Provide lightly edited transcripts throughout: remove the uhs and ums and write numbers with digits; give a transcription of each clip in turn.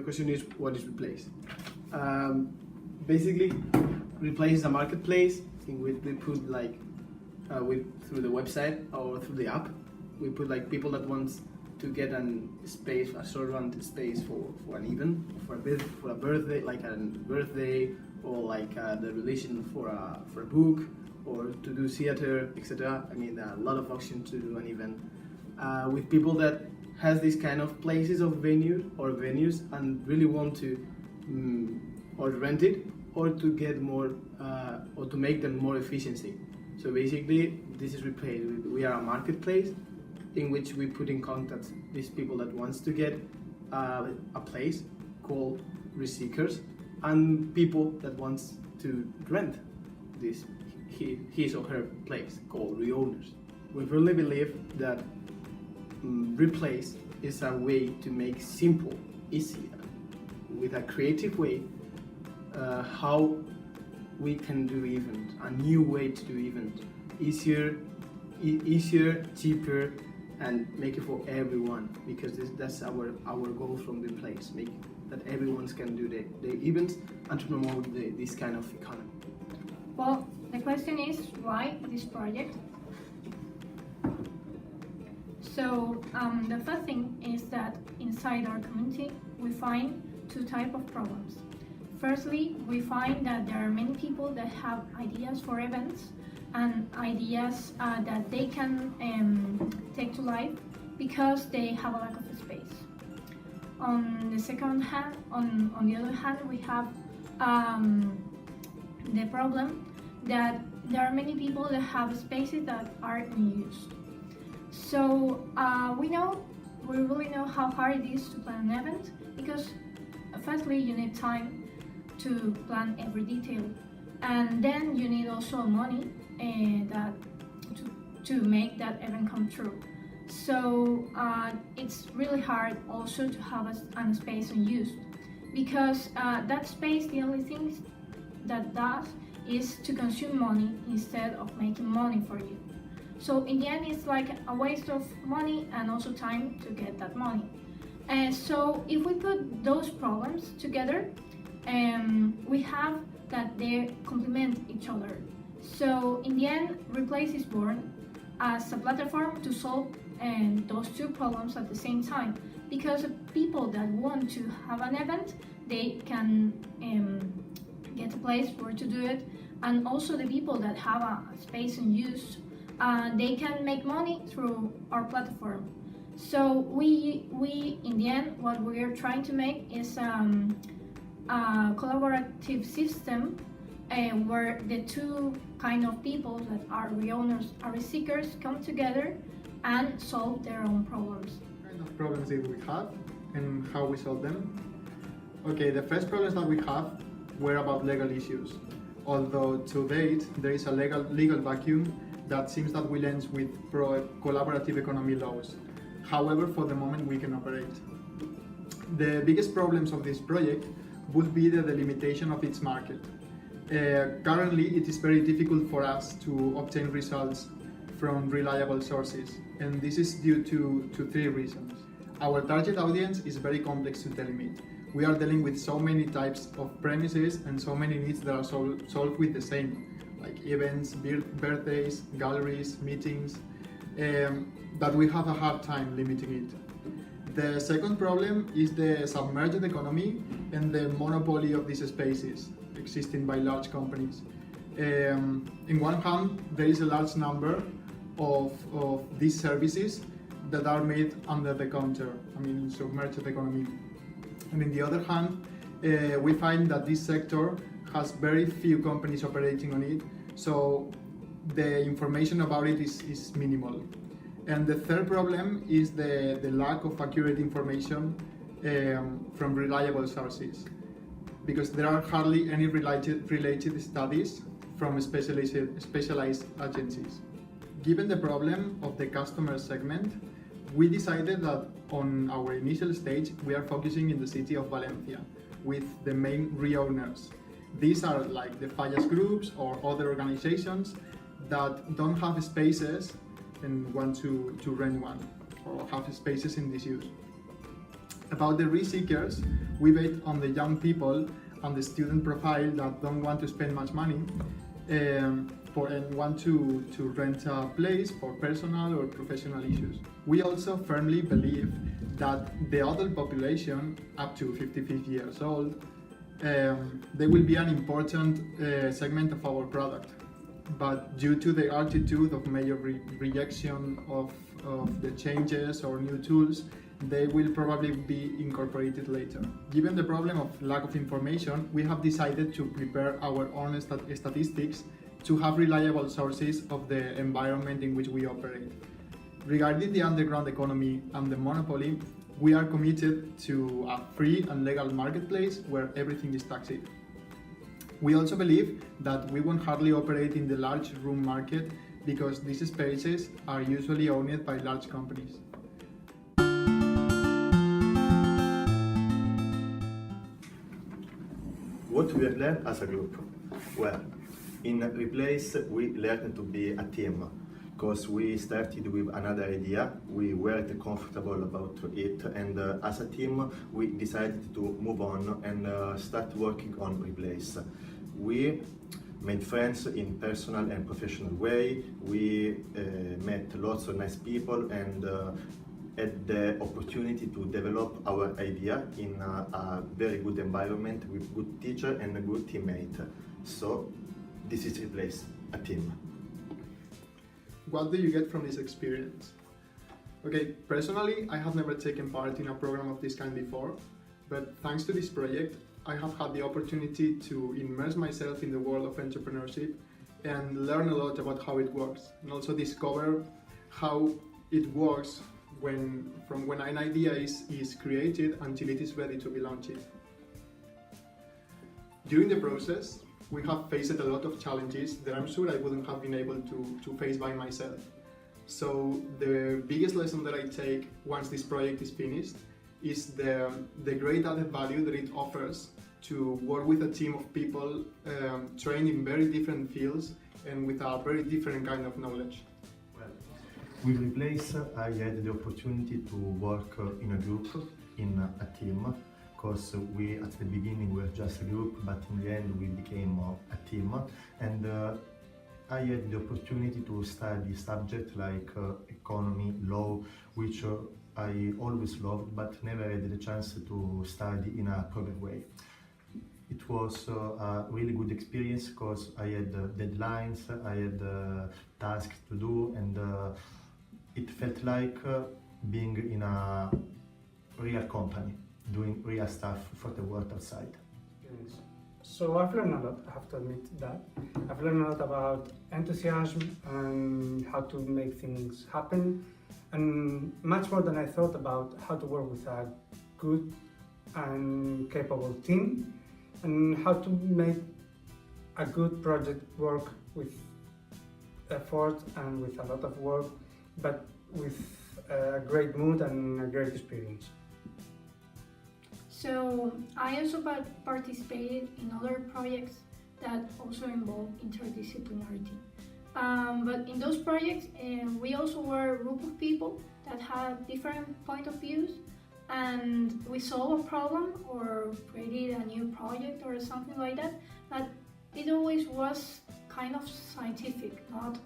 question is, what is Replace? Basically, Replace is a marketplace in which we put like, through the website or through the app, we put like people that wants to get a short-run space for an event, for a birthday, like a birthday, or like the relation for a book, or to do theater, etc. I mean, a lot of options to do an event with people that has these kind of places of venues and really want to or rent it or to get more or to make them more efficiency. So basically, this is Replace. We are a marketplace in which we put in contact these people that wants to get a place called Reseekers and people that wants to rent this his or her place called Reowners. We really believe that Replace is a way to make simple, easy, with a creative way how we can do event, a new way to do event, easier, cheaper, and make it for everyone, because that's our goal from Replace, make that everyone can do the events and to promote this kind of economy. Well, the question is, why this project? So the first thing is that inside our community we find two types of problems. Firstly, we find that there are many people that have ideas for events and ideas that they can take to life because they have a lack of space. On the other hand, we have the problem that there are many people that have spaces that are unused. So we really know how hard it is to plan an event, because firstly you need time to plan every detail, and then you need also money to make that event come true. So it's really hard also to have a space unused, because that space, the only thing that does is to consume money instead of making money for you. So in the end, it's like a waste of money and also time to get that money. So if we put those problems together, we have that they complement each other. So in the end, Replace is born as a platform to solve those two problems at the same time, because people that want to have an event, they can get a place where to do it, and also the people that have a space in use, they can make money through our platform. So we in the end, what we are trying to make is a collaborative system where the two kind of people that are reowners, are Reseekers, come together and solve their own problems. What kind of problems did we have and how we solve them? Okay, the first problems that we have were about legal issues. Although to date there is a legal vacuum that seems that will end with collaborative economy laws. However, for the moment we can operate. The biggest problems of this project would be the delimitation of its market. Currently, it is very difficult for us to obtain results from reliable sources, and this is due to three reasons. Our target audience is very complex to delimit. We are dealing with so many types of premises and so many needs that are solved with the same, like events, birthdays, galleries, meetings, that we have a hard time limiting it. The second problem is the submerged economy and the monopoly of these spaces existing by large companies. In one hand, there is a large number of these services that are made under the counter, in submerged economy. And in the other hand, we find that this sector has very few companies operating on it, so the information about it is minimal. And the third problem is the lack of accurate information from reliable sources, because there are hardly any related studies from specialized agencies. Given the problem of the customer segment, we decided that on our initial stage we are focusing in the city of Valencia with the main reowners. These are like the Fallas groups or other organizations that don't have spaces and want to rent one or have spaces in disuse. About the risk seekers, we bet on the young people and the student profile that don't want to spend much money and want to rent a place for personal or professional issues. We also firmly believe that the adult population up to 55 years old, they will be an important segment of our product. But due to the attitude of major rejection of the changes or new tools, they will probably be incorporated later. Given the problem of lack of information, we have decided to prepare our own statistics to have reliable sources of the environment in which we operate. Regarding the underground economy and the monopoly, we are committed to a free and legal marketplace where everything is taxed. We also believe that we won't hardly operate in the large room market because these spaces are usually owned by large companies. What we have learned as a group? Well, in Replace, we learned to be a team because we started with another idea. We weren't comfortable about it, and as a team, we decided to move on and start working on Replace. We made friends in personal and professional way. We met lots of nice people and had the opportunity to develop our idea in a very good environment with good teacher and a good teammate. So this is Replace, a team. What do you get from this experience? Okay, personally, I have never taken part in a program of this kind before, but thanks to this project, I have had the opportunity to immerse myself in the world of entrepreneurship and learn a lot about how it works, and also discover how it works from when an idea is created until it is ready to be launched. During the process, we have faced a lot of challenges that I'm sure I wouldn't have been able to face by myself. So the biggest lesson that I take once this project is finished is the great added value that it offers to work with a team of people trained in very different fields and with a very different kind of knowledge. With Replace, I had the opportunity to work in a group, in a team, because we at the beginning were just a group, but in the end we became a team. And I had the opportunity to study subjects like economy, law, which I always loved, but never had the chance to study in a proper way. It was a really good experience because I had deadlines, I had tasks to do, and it felt like being in a real company, doing real stuff for the world outside. So I've learned a lot, I have to admit that. I've learned a lot about enthusiasm and how to make things happen, and much more than I thought about how to work with a good and capable team, and how to make a good project work with effort and with a lot of work, but with a great mood and a great experience. So I also participated in other projects that also involve interdisciplinarity. But in those projects, we also were a group of people that had different point of views, and we solved a problem or created a new project or something like that. But it always was kind of scientific, not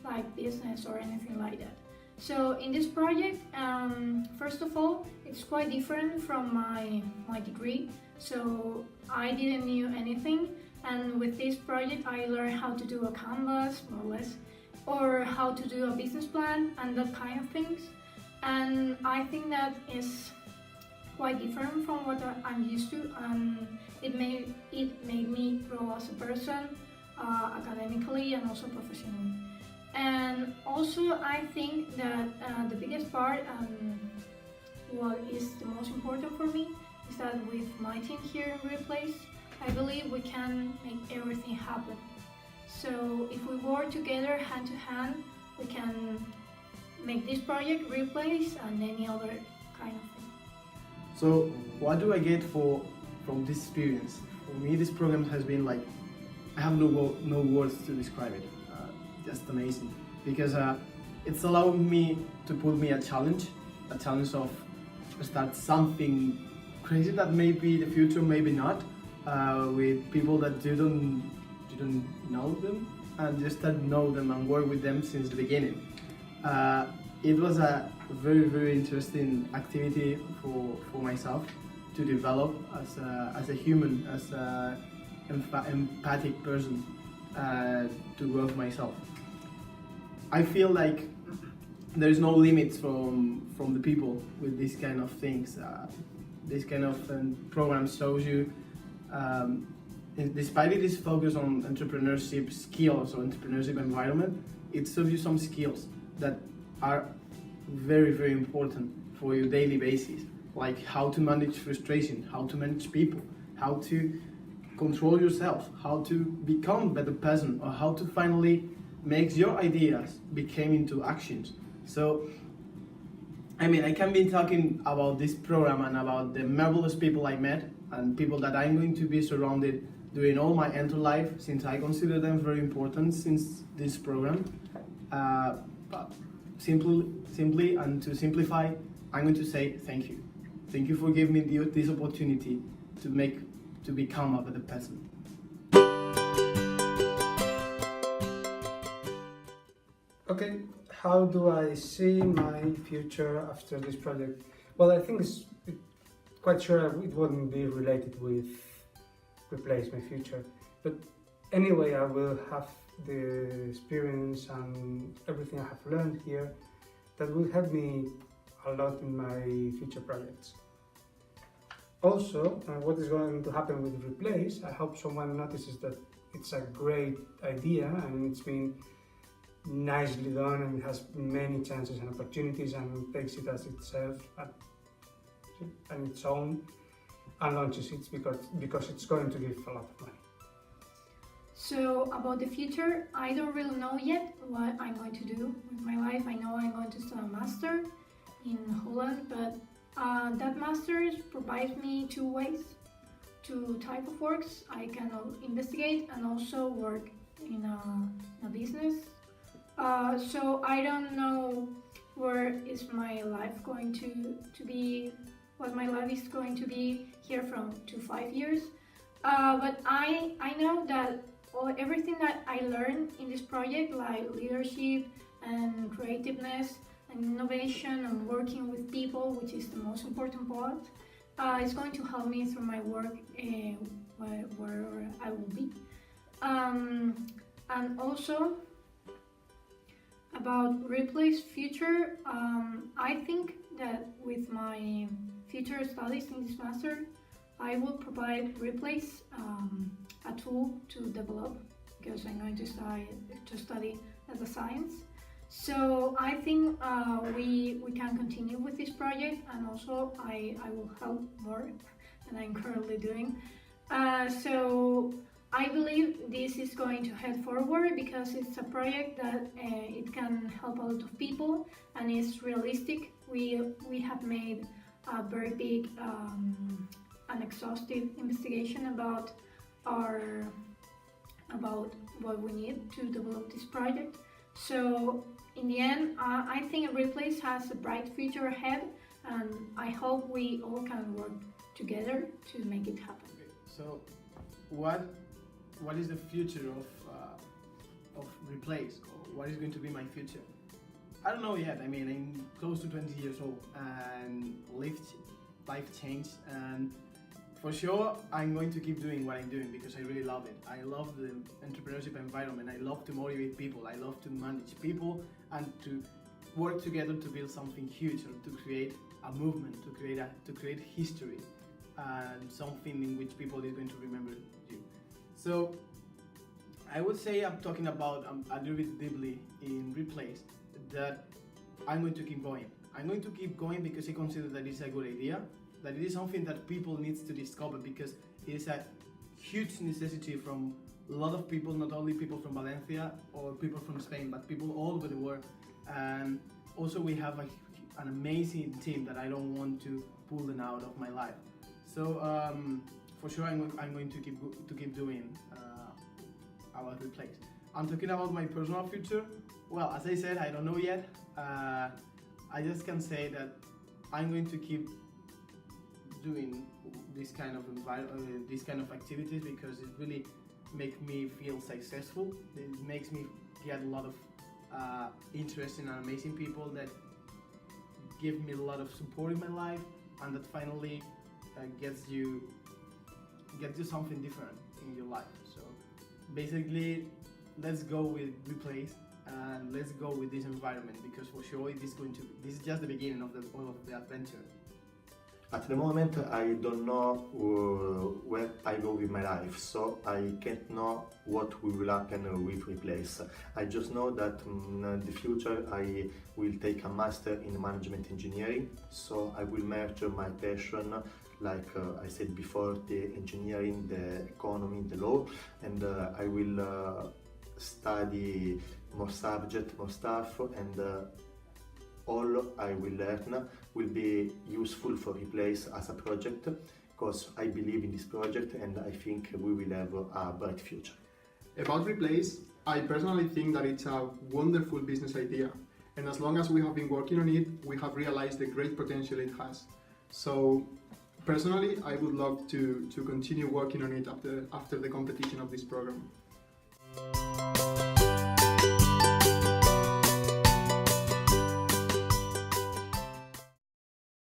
like business or anything like that. So in this project, first of all, it's quite different from my degree. So I didn't know anything, and with this project I learned how to do a canvas, more or less, or how to do a business plan and that kind of things. And I think that is quite different from what I'm used to, and it made me grow as a person, academically and also professionally. And also I think that the biggest part and what is the most important for me is that with my team here in Replace, I believe we can make everything happen. So if we work together hand to hand, we can make this project Replace and any other kind of thing. So what do I get from this experience? For me, this program has been like, I have no words to describe it. Just amazing, because it's allowed me to put me a challenge of start something crazy that may be the future, maybe not, with people that you don't know them, and just start know them and work with them since the beginning. It was a very interesting activity for myself to develop as a human, as a empathic person, to grow myself. I feel like there is no limits from the people with these kind of things. This kind of program shows you, despite it is focused on entrepreneurship skills or entrepreneurship environment, it shows you some skills that are very important for your daily basis, like how to manage frustration, how to manage people, how to control yourself, how to become a better person, or how to finally make your ideas become into actions. So, I mean, I can be talking about this program and about the marvelous people I met and people that I'm going to be surrounded during all my entire life, since I consider them very important since this program. But simply and to simplify, I'm going to say thank you. Thank you for giving me this opportunity to become a better person. Okay, how do I see my future after this project? Well, I think it's quite sure it wouldn't be related with replace my future, but anyway, I will have the experience and everything I have learned here that will help me a lot in my future projects. Also, what is going to happen with replace, I hope someone notices that it's a great idea and it's been nicely done and it has many chances and opportunities and takes it as itself and its own and launches it because it's going to give a lot of money. So about the future, I don't really know yet what I'm going to do with my life. I know I'm going to start a master in Holland, but that master provides me two ways, two type of works. I can investigate and also work in a business. So I don't know where is my life going to be, what my life is going to be here from 2 to 5 years. But I know that everything that I learned in this project, like leadership and creativeness and innovation and working with people, which is the most important part, is going to help me through my work where I will be. And also about Ripley's future, I think that with my future studies in this master, I will provide Ripley's a tool to develop, because I'm going to study data science. So I think we can continue with this project, and also I will help more than I'm currently doing. So I believe this is going to head forward because it's a project that it can help a lot of people and is realistic. We have made a very big and exhaustive investigation about what we need to develop this project. So in the end, I think Replace has a bright future ahead, and I hope we all can work together to make it happen. Okay, so what is the future of Replace? Or what is going to be my future? I don't know yet. I mean, I'm close to 20 years old, and life changed, and for sure I'm going to keep doing what I'm doing because I really love it. I love the entrepreneurship environment. I love to motivate people. I love to manage people and to work together to build something huge, or to create a movement, to create history, and something in which people is going to remember you. So I would say I'm talking about a little bit deeply in Replace that I'm going to keep going. I'm going to keep going because I consider that it's a good idea, that it is something that people need to discover, because it is a huge necessity from a lot of people, not only people from Valencia or people from Spain, but people all over the world. And also we have an amazing team that I don't want to pull them out of my life. So for sure I'm going to keep doing about Replace. I'm talking about my personal future. Well, as I said, I don't know yet. I just can say that I'm going to keep doing this kind of this kind of activities because it really makes me feel successful. It makes me get a lot of interesting and amazing people that give me a lot of support in my life, and that finally gets you something different in your life. So basically, let's go with Replace and let's go with this environment, because for sure this is just the beginning of the adventure. At the moment, I don't know where I go with my life, so I can't know what will happen with Replace. I just know that in the future I will take a master in management engineering, so I will merge my passion, like I said before, the engineering, the economy, the law, and I will study more subject, more stuff, and all I will learn will be useful for Replace as a project, because I believe in this project and I think we will have a bright future. About Replace, I personally think that it's a wonderful business idea, and as long as we have been working on it, we have realized the great potential it has. So personally, I would love to continue working on it after the completion of this program.